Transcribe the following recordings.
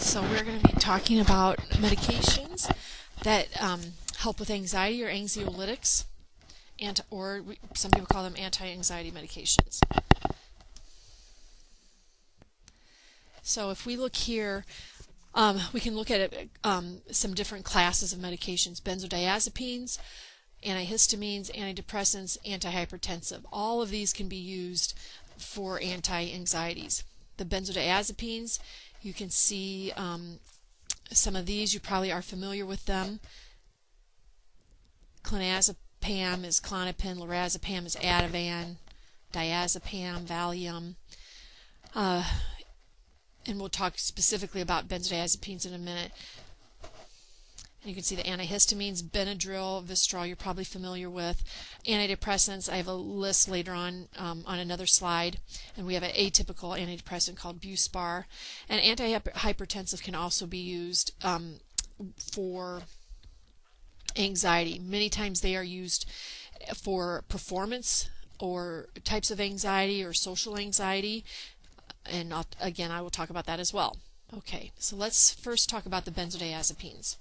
So we're going to be talking about medications that help with anxiety, or anxiolytics, or some people call them anti-anxiety medications. So if we look here, we can look at some different classes of medications: benzodiazepines, antihistamines, antidepressants, antihypertensive. All of these can be used for anti-anxieties. The benzodiazepines, you can see some of these, you probably are familiar with them. Clonazepam is Klonopin, lorazepam is Ativan, diazepam, Valium. And we'll talk specifically about benzodiazepines in a minute. You can see the antihistamines, Benadryl, Vistrol, you're probably familiar with. Antidepressants, I have a list later on another slide. And we have an atypical antidepressant called Buspar. And antihypertensive can also be used for anxiety. Many times they are used for performance or types of anxiety or social anxiety. And again, I will talk about that as well. Okay, so let's first talk about the benzodiazepines.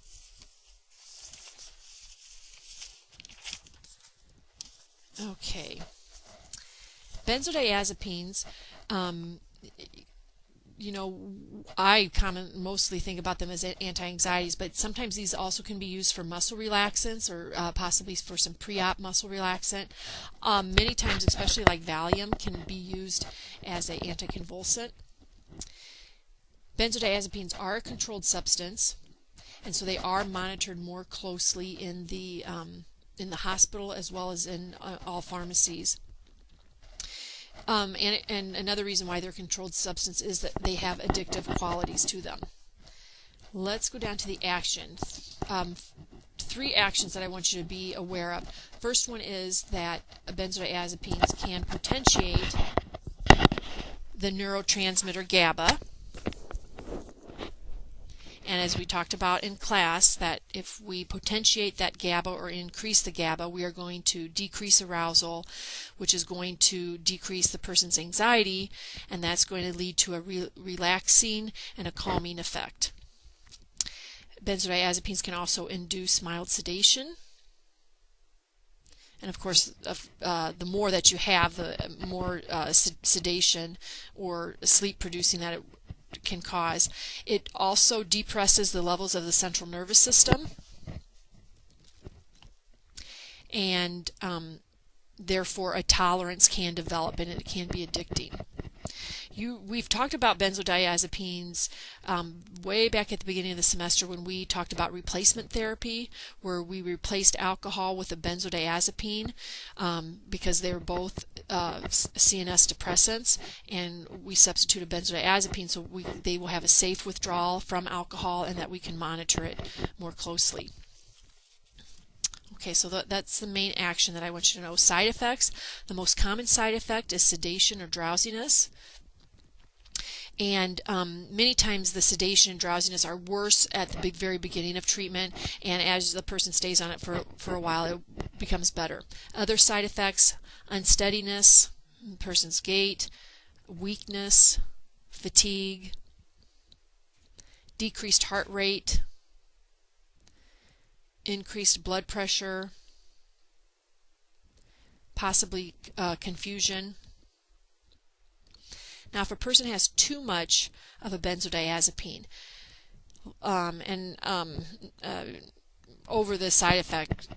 Okay, benzodiazepines, I mostly think about them as anti-anxieties, but sometimes these also can be used for muscle relaxants or possibly for some pre-op muscle relaxant. Many times, especially like Valium, can be used as an anticonvulsant. Benzodiazepines are a controlled substance, and so they are monitored more closely in the hospital as well as in all pharmacies. And another reason why they're controlled substance is that they have addictive qualities to them. Let's go down to the action. Three actions that I want you to be aware of. First one is that benzodiazepines can potentiate the neurotransmitter GABA. And as we talked about in class, that if we potentiate that GABA or increase the GABA, we are going to decrease arousal, which is going to decrease the person's anxiety, and that's going to lead to a relaxing and a calming effect. Benzodiazepines can also induce mild sedation. And of course, the more that you have, the more sedation or sleep producing that it can cause. It also depresses the levels of the central nervous system, and therefore a tolerance can develop, and it can be addicting. We've talked about benzodiazepines way back at the beginning of the semester when we talked about replacement therapy, where we replaced alcohol with a benzodiazepine because they're both CNS depressants, and we substitute a benzodiazepine so they will have a safe withdrawal from alcohol and that we can monitor it more closely. Okay, so that's the main action that I want you to know. Side effects. The most common side effect is sedation or drowsiness. And many times the sedation and drowsiness are worse at the very beginning of treatment, and as the person stays on it for a while, it becomes better. Other side effects: unsteadiness, person's gait, weakness, fatigue, decreased heart rate, increased blood pressure, possibly confusion. Now, if a person has too much of a benzodiazepine over the side effect,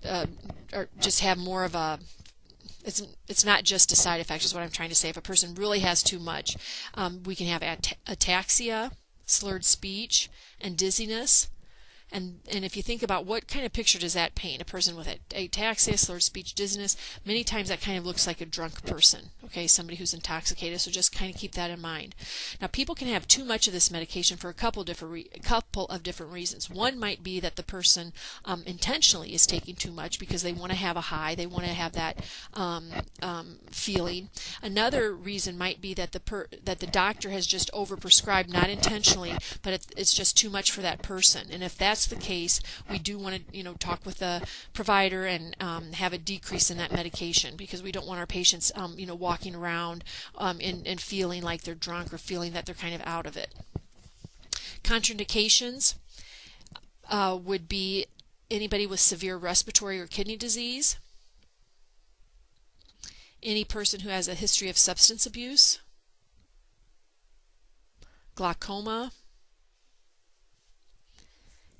or just have more of a, it's not just a side effect is what I'm trying to say. If a person really has too much, we can have ataxia, slurred speech, and dizziness. And if you think about what kind of picture does that paint, a person with ataxia, slurred speech, dizziness, many times that kind of looks like a drunk person, okay, somebody who's intoxicated, so just kind of keep that in mind. Now, people can have too much of this medication for a couple of different reasons. One might be that the person intentionally is taking too much because they want to have a high, they want to have that feeling. Another reason might be that the doctor has just overprescribed, not intentionally, but it's just too much for that person. And if that's the case, we do want to talk with the provider and have a decrease in that medication, because we don't want our patients walking around and feeling like they're drunk or feeling that they're kind of out of it. Contraindications would be anybody with severe respiratory or kidney disease, any person who has a history of substance abuse, glaucoma,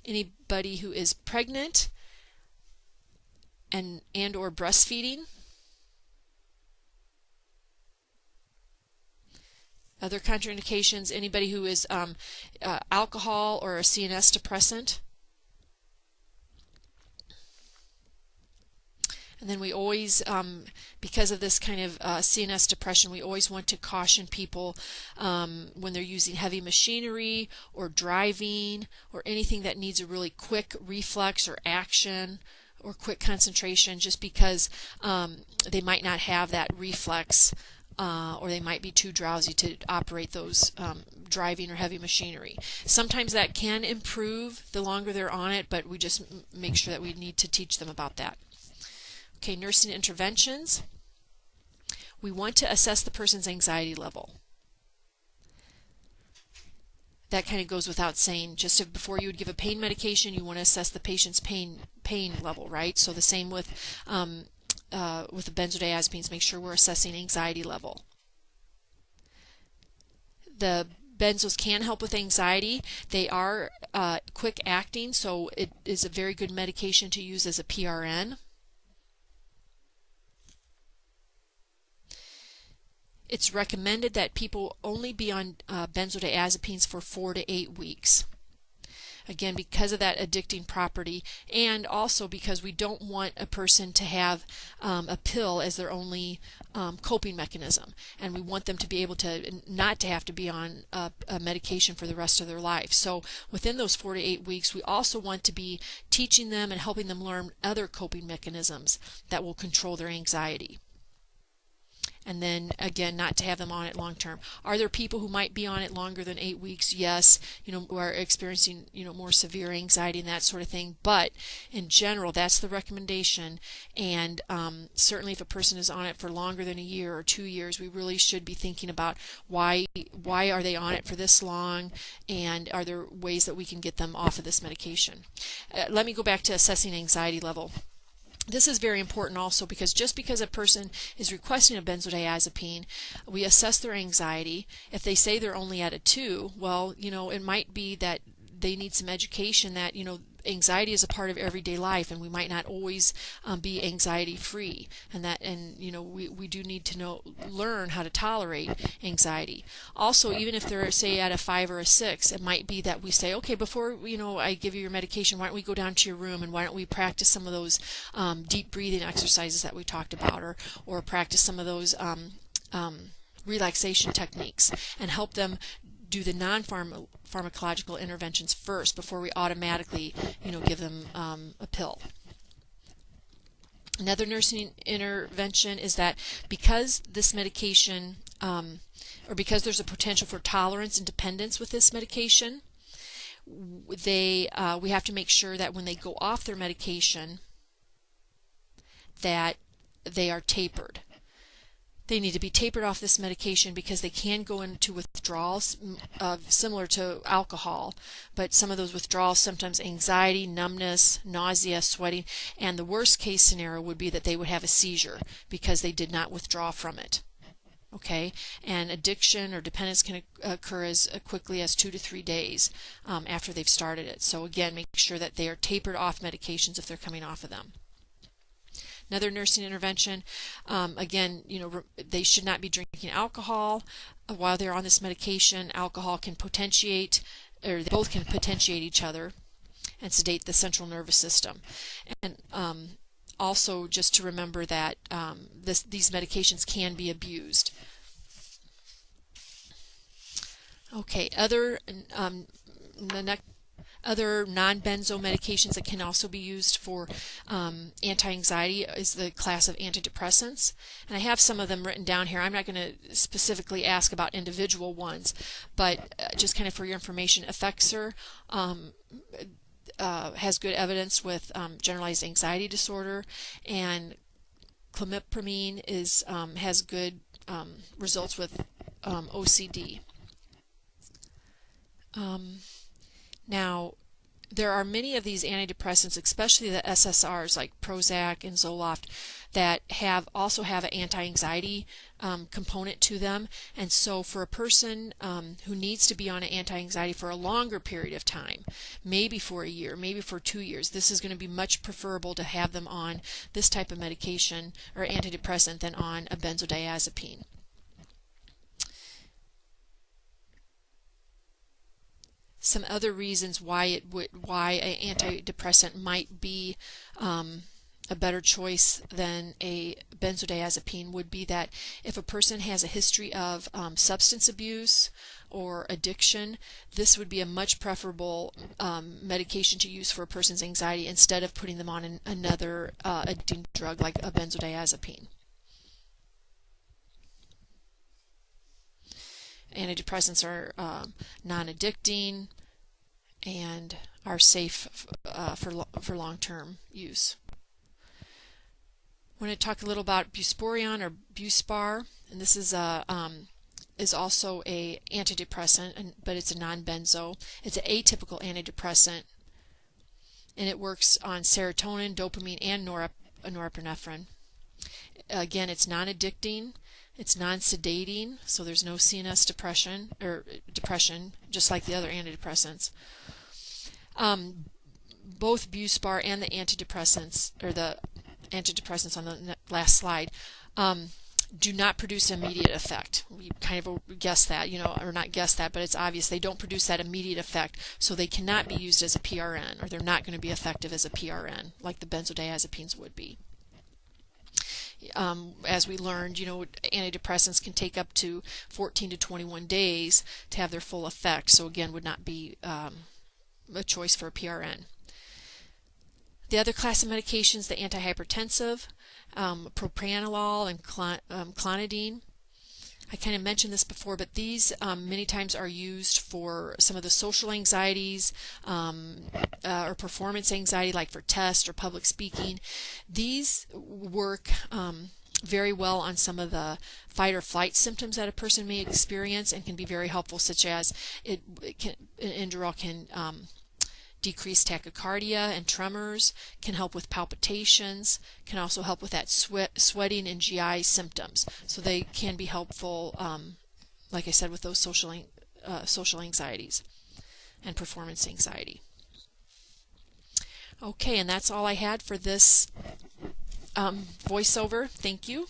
anybody who is pregnant and or breastfeeding, other contraindications, anybody who is alcohol or a CNS depressant. And then we always, because of this kind of CNS depression, we always want to caution people when they're using heavy machinery or driving or anything that needs a really quick reflex or action or quick concentration, just because they might not have that reflex or they might be too drowsy to operate those driving or heavy machinery. Sometimes that can improve the longer they're on it, but we just make sure that we need to teach them about that. Okay, nursing interventions. We want to assess the person's anxiety level. That kind of goes without saying. Just before you would give a pain medication, you want to assess the patient's pain level, right? So the same with the benzodiazepines. Make sure we're assessing anxiety level. The benzos can help with anxiety. They are quick acting, so it is a very good medication to use as a PRN. It's recommended that people only be on benzodiazepines for 4 to 8 weeks. Again, because of that addicting property, and also because we don't want a person to have a pill as their only coping mechanism, and we want them to be able to not to have to be on a medication for the rest of their life. So within those 4 to 8 weeks, we also want to be teaching them and helping them learn other coping mechanisms that will control their anxiety. And then again, not to have them on it long term. Are there people who might be on it longer than 8 weeks? Yes, who are experiencing more severe anxiety and that sort of thing. But in general, that's the recommendation. And certainly, if a person is on it for longer than a year or 2 years, we really should be thinking about why are they on it for this long, and are there ways that we can get them off of this medication? Let me go back to assessing anxiety level. This is very important also, because just because a person is requesting a benzodiazepine, we assess their anxiety. If they say they're only at a 2, well, it might be that they need some education that, anxiety is a part of everyday life, and we might not always be anxiety free, and we do need to learn how to tolerate anxiety. Also, even if they're, say, at a 5 or a 6, it might be that we say, okay, before I give you your medication, why don't we go down to your room and why don't we practice some of those deep breathing exercises that we talked about, or practice some of those relaxation techniques, and help them do the non-pharmacological interventions first before we automatically, give them a pill. Another nursing intervention is that because this medication, or because there's a potential for tolerance and dependence with this medication, we have to make sure that when they go off their medication, that they are tapered. They need to be tapered off this medication because they can go into withdrawals similar to alcohol, but some of those withdrawals, sometimes anxiety, numbness, nausea, sweating, and the worst case scenario would be that they would have a seizure because they did not withdraw from it. Okay, and addiction or dependence can occur as quickly as 2 to 3 days after they've started it. So again, make sure that they are tapered off medications if they're coming off of them. Another nursing intervention, again, they should not be drinking alcohol while they're on this medication. Alcohol can potentiate, or they both can potentiate each other and sedate the central nervous system. And also just to remember that these medications can be abused. Okay, other non-benzo medications that can also be used for anti-anxiety is the class of antidepressants. And I have some of them written down here. I'm not going to specifically ask about individual ones, but just kind of for your information, Effexor has good evidence with generalized anxiety disorder, and clomipramine has good results with OCD. Now, there are many of these antidepressants, especially the SSRIs like Prozac and Zoloft, that also have an anti-anxiety component to them. And so for a person who needs to be on an anti-anxiety for a longer period of time, maybe for a year, maybe for 2 years, this is going to be much preferable to have them on this type of medication or antidepressant than on a benzodiazepine. Some other reasons why an antidepressant might be a better choice than a benzodiazepine would be that if a person has a history of substance abuse or addiction, this would be a much preferable medication to use for a person's anxiety instead of putting them on another addicting drug like a benzodiazepine. Antidepressants are non-addicting and are safe for long-term use. I want to talk a little about busporion or Buspar, and this is also a antidepressant, but it's a non-benzo. It's an atypical antidepressant, and it works on serotonin, dopamine, and norepinephrine. Again, it's non-addicting. It's non-sedating, so there's no CNS depression, just like the other antidepressants. Both Buspar and the antidepressants, or the antidepressants on the last slide, do not produce an immediate effect. We kind of guess that, or not guess that, but it's obvious they don't produce that immediate effect, so they cannot be used as a PRN, or they're not going to be effective as a PRN like the benzodiazepines would be. As we learned, antidepressants can take up to 14 to 21 days to have their full effect, so again would not be a choice for a PRN. The other class of medications, the antihypertensive, propranolol and clonidine. I kind of mentioned this before, but these many times are used for some of the social anxieties or performance anxiety, like for tests or public speaking. These work very well on some of the fight or flight symptoms that a person may experience and can be very helpful, such as Inderal can decrease tachycardia and tremors, can help with palpitations, can also help with that sweating and GI symptoms. So they can be helpful, like I said, with those social anxieties and performance anxiety. Okay, and that's all I had for this voiceover. Thank you.